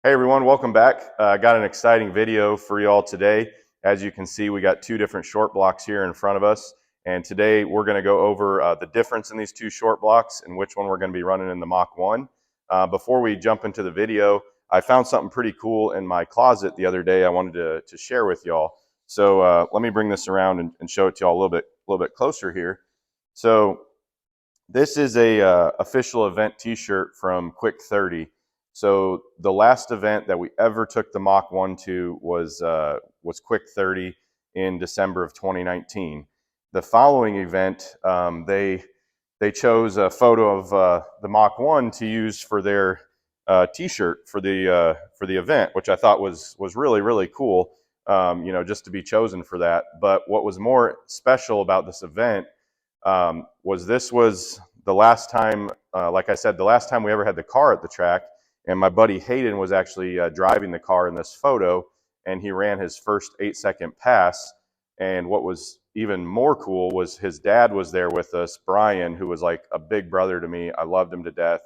Hey everyone, welcome back. I got an exciting video for you all today. As you can see, we got two different short blocks here in front of us. And today we're going to go over the difference in these two short blocks and which one we're going to be running in the Mach 1. Before we jump into the video, I found something pretty cool in my closet the other day I wanted to share with y'all. So let me bring this around and show it to y'all a little bit closer here. So this is a official event t-shirt from Quick 30. So the last event that we ever took the Mach 1 to was Quick 30 in December of 2019. The following event, they chose a photo of the Mach 1 to use for their t-shirt for the event, which I thought was really cool. Just to be chosen for that. But what was more special about this event this was the last time, like I said, the last time we ever had the car at the track, and my buddy Hayden was actually driving the car in this photo, and he ran his first 8-second pass. And what was even more cool was his dad was there with us, Brian, who was like a big brother to me. I loved him to death.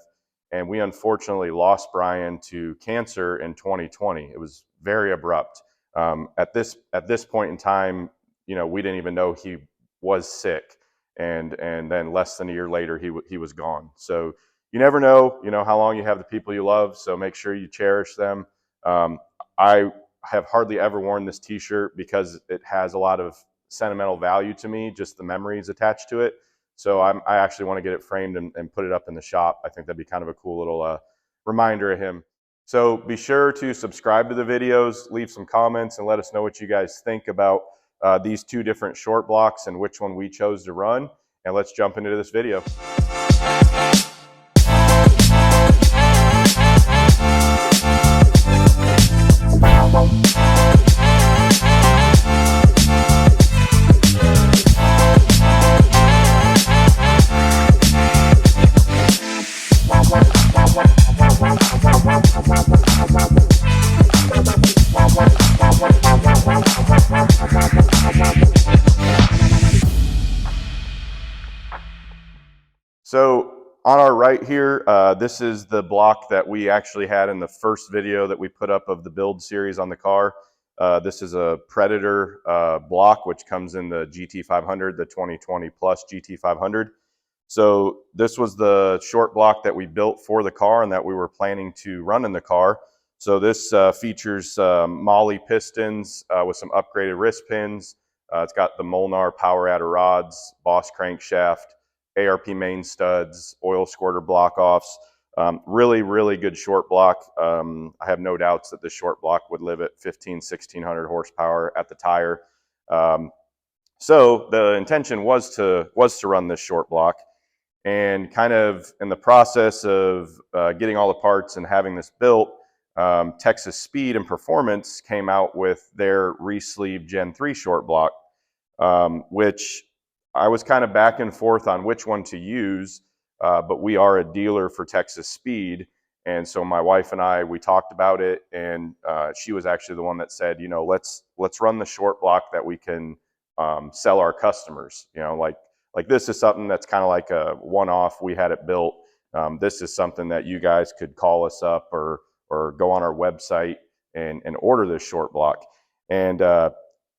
And we unfortunately lost Brian to cancer in 2020. It was very abrupt. At this point in time, we didn't even know he was sick. And then less than a year later, he was gone. So you never know, how long you have the people you love. So make sure you cherish them. I have hardly ever worn this T-shirt because it has a lot of sentimental value to me, just the memories attached to it. So I actually want to get it framed and put it up in the shop. I think that'd be kind of a cool little reminder of him. So be sure to subscribe to the videos, leave some comments, and let us know what you guys think about these two different short blocks and which one we chose to run. And let's jump into this video. So on our right here, this is the block that we actually had in the first video that we put up of the build series on the car. This is a Predator block, which comes in the GT500, the 2020 plus GT500. So this was the short block that we built for the car and that we were planning to run in the car. So this features Molly pistons with some upgraded wrist pins. It's got the Molnar power adder rods, Boss crankshaft, ARP main studs, oil squirter block offs. Really good short block. I have no doubts that this short block would live at 1600 horsepower at the tire. So the intention was to run this short block, and kind of in the process of getting all the parts and having this built, Texas Speed and Performance came out with their re-sleeved Gen 3 short block, which I was kind of back and forth on which one to use, but we are a dealer for Texas Speed. And so my wife and I, we talked about it, and she was actually the one that said, let's run the short block that we can sell our customers. Like this is something that's kind of like a one-off. We had it built. This is something that you guys could call us up or go on our website and order this short block. And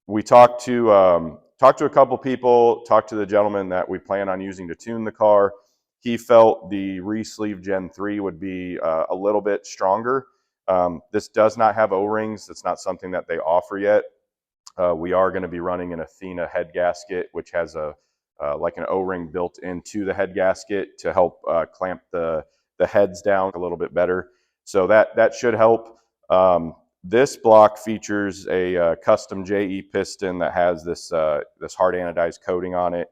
we talked to a couple people, talked to the gentleman that we plan on using to tune the car. He felt the re-sleeve Gen 3 would be a little bit stronger. This does not have O-rings. It's not something that they offer yet. We are going to be running an Athena head gasket, which has like an O-ring built into the head gasket to help clamp the heads down a little bit better. So that should help. This block features a custom JE piston that has this hard anodized coating on it.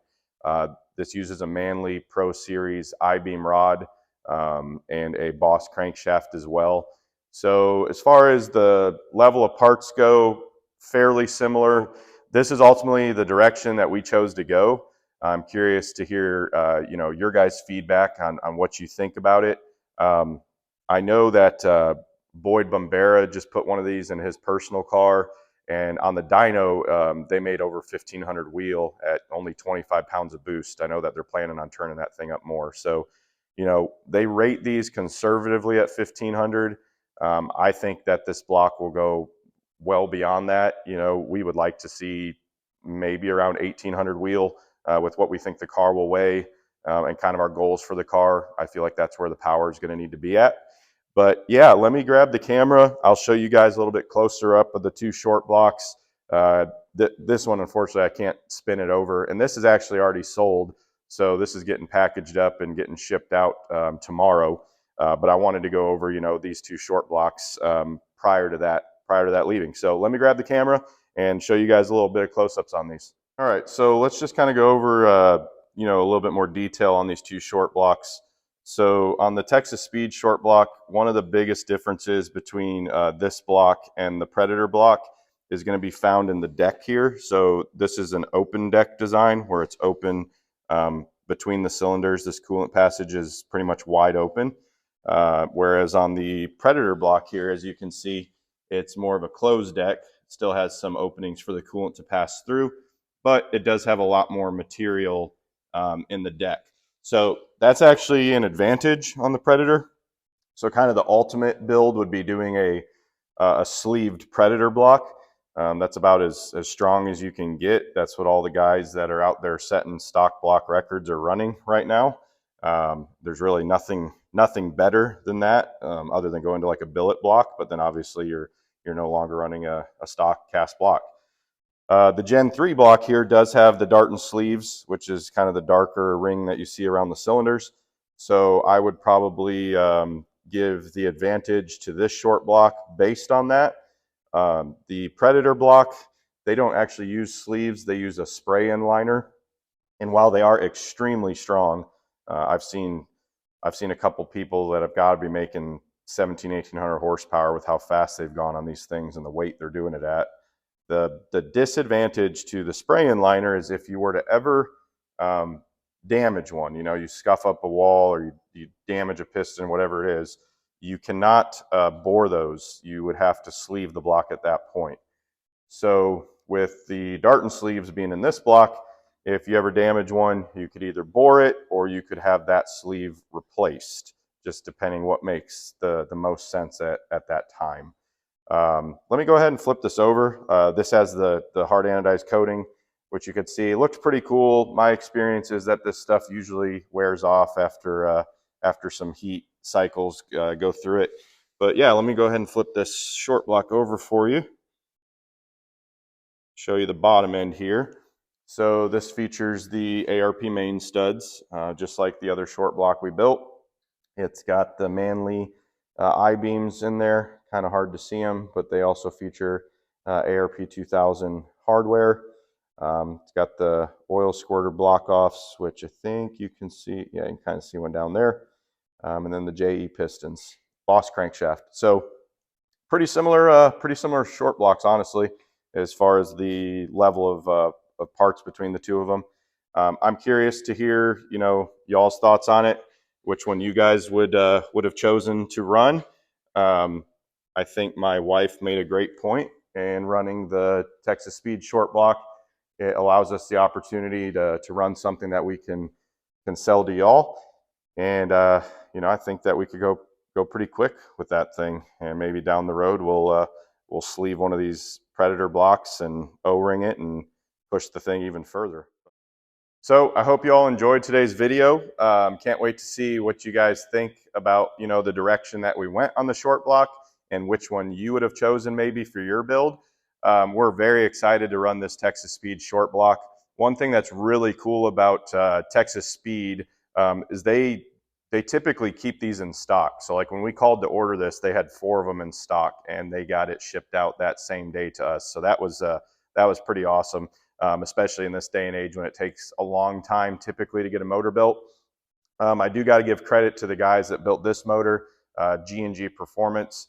This uses a Manley Pro Series I-beam rod and a Boss crankshaft as well. So as far as the level of parts go, fairly similar. This is ultimately the direction that we chose to go. I'm curious to hear your guys' feedback on what you think about it. I know that Boyd Bombera just put one of these in his personal car, and on the dyno, they made over 1,500 wheel at only 25 pounds of boost. I know that they're planning on turning that thing up more. So, they rate these conservatively at 1,500. I think that this block will go well beyond that. You know, we would like to see maybe around 1,800 wheel with what we think the car will weigh and kind of our goals for the car. I feel like that's where the power is going to need to be at. But yeah, let me grab the camera. I'll show you guys a little bit closer up of the two short blocks. This one, unfortunately, I can't spin it over. And this is actually already sold. So this is getting packaged up and getting shipped out tomorrow. But I wanted to go over, you know, these two short blocks prior to that leaving. So let me grab the camera and show you guys a little bit of close-ups on these. All right, so let's just kind of go over, you know, a little bit more detail on these two short blocks. So on the Texas Speed short block, one of the biggest differences between this block and the Predator block is going to be found in the deck here. So this is an open deck design where it's open between the cylinders. This coolant passage is pretty much wide open. Whereas on the Predator block here, as you can see, it's more of a closed deck. It still has some openings for the coolant to pass through, but it does have a lot more material in the deck. So that's actually an advantage on the Predator. So kind of the ultimate build would be doing a sleeved Predator block. That's about as strong as you can get. That's what all the guys that are out there setting stock block records are running right now. There's really nothing better than that other than going to like a billet block, but then obviously you're no longer running a stock cast block. The Gen 3 block here does have the Darton sleeves, which is kind of the darker ring that you see around the cylinders. So I would probably give the advantage to this short block based on that. The Predator block, they don't actually use sleeves. They use a spray-in liner. And while they are extremely strong, I've seen a couple people that have got to be making 1,800 horsepower with how fast they've gone on these things and the weight they're doing it at. The disadvantage to the spray-in liner is if you were to ever damage one, you know, you scuff up a wall or you damage a piston, whatever it is, you cannot bore those. You would have to sleeve the block at that point. So with the Darton sleeves being in this block, if you ever damage one, you could either bore it or you could have that sleeve replaced, just depending what makes the most sense at that time. Let me go ahead and flip this over. This has the hard anodized coating, which you could see. It looks pretty cool. My experience is that this stuff usually wears off after some heat cycles go through it. But yeah, let me go ahead and flip this short block over for you. Show you the bottom end here. So this features the ARP main studs, just like the other short block we built. It's got the Manley I-beams in there. Kind of hard to see them, but they also feature ARP 2000 hardware. It's got the oil squirter block offs, which I think you can see. Yeah, you can kind of see one down there. And then the JE pistons, Boss crankshaft. So pretty similar short blocks, honestly, as far as the level of parts between the two of them. I'm curious to hear, you know, y'all's thoughts on it. Which one you guys would have chosen to run? I think my wife made a great point in running the Texas Speed short block. It allows us the opportunity to run something that we can sell to y'all, and you know, I think that we could go pretty quick with that thing, and maybe down the road we'll sleeve one of these Predator blocks and O-ring it and push the thing even further. So I hope you all enjoyed today's video. Can't wait to see what you guys think about, you know, the direction that we went on the short block and which one you would have chosen maybe for your build. We're very excited to run this Texas Speed short block. One thing that's really cool about Texas Speed is they typically keep these in stock. So like when we called to order this, they had 4 of them in stock and they got it shipped out that same day to us. So that was pretty awesome. Especially in this day and age when it takes a long time typically to get a motor built. I do got to give credit to the guys that built this motor, G&G Performance.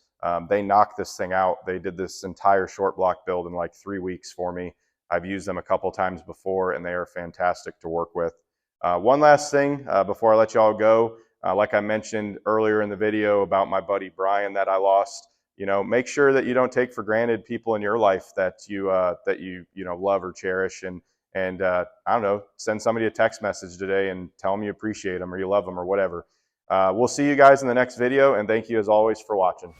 They knocked this thing out. They did this entire short block build in like 3 weeks for me. I've used them a couple times before and they are fantastic to work with. One last thing before I let y'all go, like I mentioned earlier in the video about my buddy Brian that I lost. You know, make sure that you don't take for granted people in your life that you know love or cherish, and I don't know, send somebody a text message today and tell them you appreciate them or you love them or whatever. We'll see you guys in the next video, and thank you as always for watching.